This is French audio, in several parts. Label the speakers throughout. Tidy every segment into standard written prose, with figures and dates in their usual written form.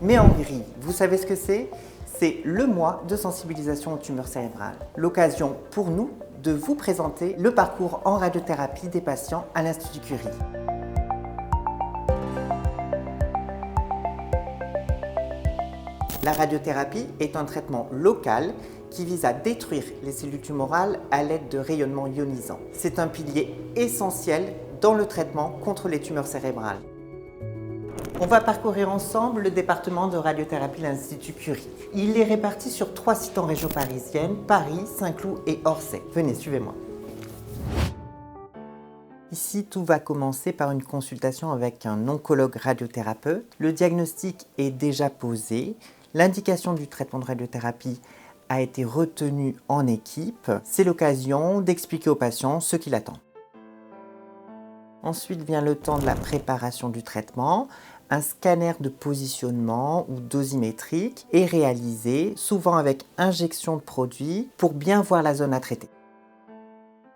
Speaker 1: Mais en gris, vous savez ce que c'est? C'est le mois de sensibilisation aux tumeurs cérébrales. L'occasion pour nous de vous présenter le parcours en radiothérapie des patients à l'Institut Curie. La radiothérapie est un traitement local qui vise à détruire les cellules tumorales à l'aide de rayonnements ionisants. C'est un pilier essentiel dans le traitement contre les tumeurs cérébrales. On va parcourir ensemble le département de radiothérapie de l'Institut Curie. Il est réparti sur 3 sites en région parisienne, Paris, Saint-Cloud et Orsay. Venez, suivez-moi. Ici, tout va commencer par une consultation avec un oncologue radiothérapeute. Le diagnostic est déjà posé. L'indication du traitement de radiothérapie a été retenue en équipe. C'est l'occasion d'expliquer au patient ce qu'il attend. Ensuite vient le temps de la préparation du traitement. Un scanner de positionnement ou dosimétrique est réalisé, souvent avec injection de produit, pour bien voir la zone à traiter.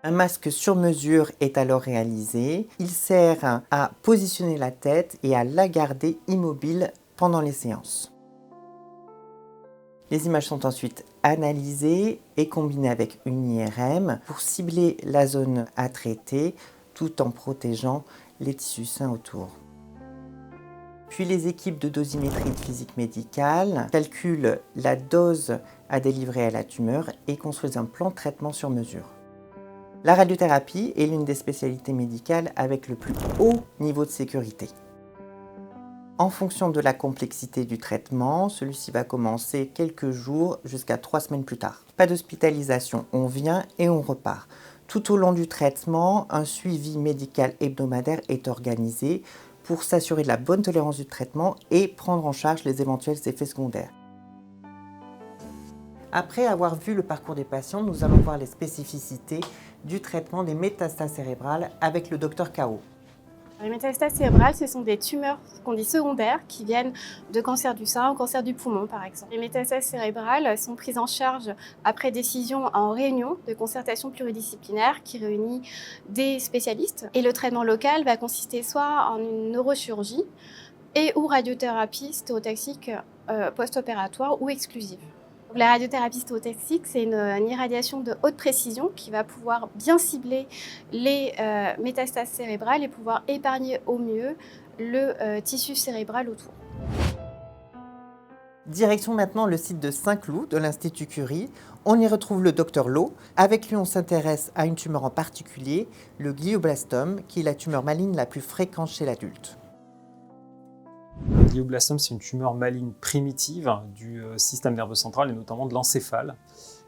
Speaker 1: Un masque sur mesure est alors réalisé. Il sert à positionner la tête et à la garder immobile pendant les séances. Les images sont ensuite analysées et combinées avec une IRM pour cibler la zone à traiter tout en protégeant les tissus sains autour. Puis les équipes de dosimétrie de physique médicale calculent la dose à délivrer à la tumeur et construisent un plan de traitement sur mesure. La radiothérapie est l'une des spécialités médicales avec le plus haut niveau de sécurité. En fonction de la complexité du traitement, celui-ci va commencer quelques jours jusqu'à 3 semaines plus tard. Pas d'hospitalisation, on vient et on repart. Tout au long du traitement, un suivi médical hebdomadaire est organisé pour s'assurer de la bonne tolérance du traitement et prendre en charge les éventuels effets secondaires. Après avoir vu le parcours des patients, nous allons voir les spécificités du traitement des métastases cérébrales avec le Dr Kao.
Speaker 2: Les métastases cérébrales, ce sont des tumeurs qu'on dit secondaires qui viennent de cancer du sein ou cancer du poumon par exemple. Les métastases cérébrales sont prises en charge après décision en réunion de concertation pluridisciplinaire qui réunit des spécialistes. Et le traitement local va consister soit en une neurochirurgie et ou radiothérapie stéréotaxique post-opératoire ou exclusive. La radiothérapie stéréotaxique, c'est une irradiation de haute précision qui va pouvoir bien cibler les métastases cérébrales et pouvoir épargner au mieux le tissu cérébral autour.
Speaker 1: Direction maintenant le site de Saint-Cloud de l'Institut Curie. On y retrouve le Dr Lo. Avec lui, on s'intéresse à une tumeur en particulier, le glioblastome, qui est la tumeur maligne la plus fréquente chez l'adulte.
Speaker 3: Le glioblastome, c'est une tumeur maligne primitive du système nerveux central et notamment de l'encéphale,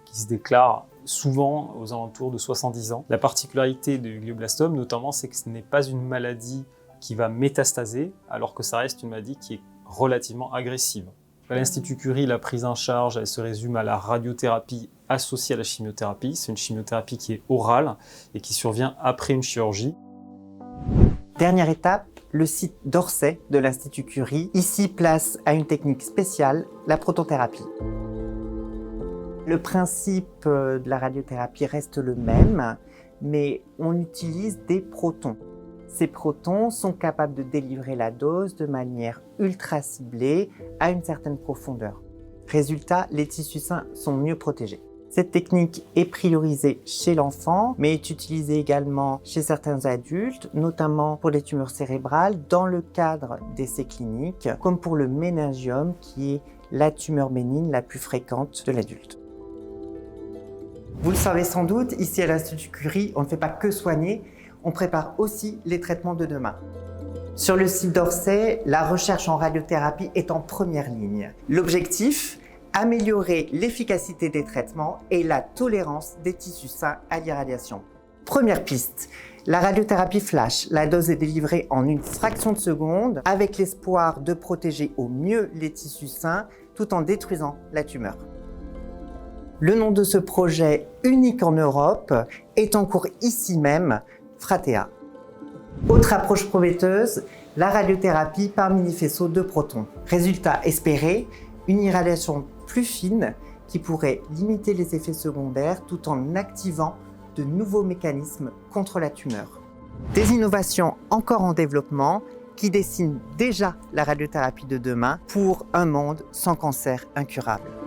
Speaker 3: qui se déclare souvent aux alentours de 70 ans. La particularité du glioblastome, notamment, c'est que ce n'est pas une maladie qui va métastaser, alors que ça reste une maladie qui est relativement agressive. À l'Institut Curie, la prise en charge, elle se résume à la radiothérapie associée à la chimiothérapie. C'est une chimiothérapie qui est orale et qui survient après une chirurgie.
Speaker 1: Dernière étape, le site d'Orsay de l'Institut Curie, ici place à une technique spéciale, la protothérapie. Le principe de la radiothérapie reste le même, mais on utilise des protons. Ces protons sont capables de délivrer la dose de manière ultra ciblée à une certaine profondeur. Résultat, les tissus sains sont mieux protégés. Cette technique est priorisée chez l'enfant, mais est utilisée également chez certains adultes, notamment pour les tumeurs cérébrales, dans le cadre d'essais cliniques, comme pour le méningiome, qui est la tumeur bénigne la plus fréquente de l'adulte. Vous le savez sans doute, ici à l'Institut Curie, on ne fait pas que soigner, on prépare aussi les traitements de demain. Sur le site d'Orsay, la recherche en radiothérapie est en première ligne. L'objectif, améliorer l'efficacité des traitements et la tolérance des tissus sains à l'irradiation. Première piste, la radiothérapie flash. La dose est délivrée en une fraction de seconde avec l'espoir de protéger au mieux les tissus sains tout en détruisant la tumeur. Le nom de ce projet unique en Europe est en cours ici même, Fratea. Autre approche prometteuse, la radiothérapie par mini-faisceau de protons. Résultat espéré, une irradiation plus fine qui pourrait limiter les effets secondaires tout en activant de nouveaux mécanismes contre la tumeur. Des innovations encore en développement qui dessine déjà la radiothérapie de demain pour un monde sans cancer incurable.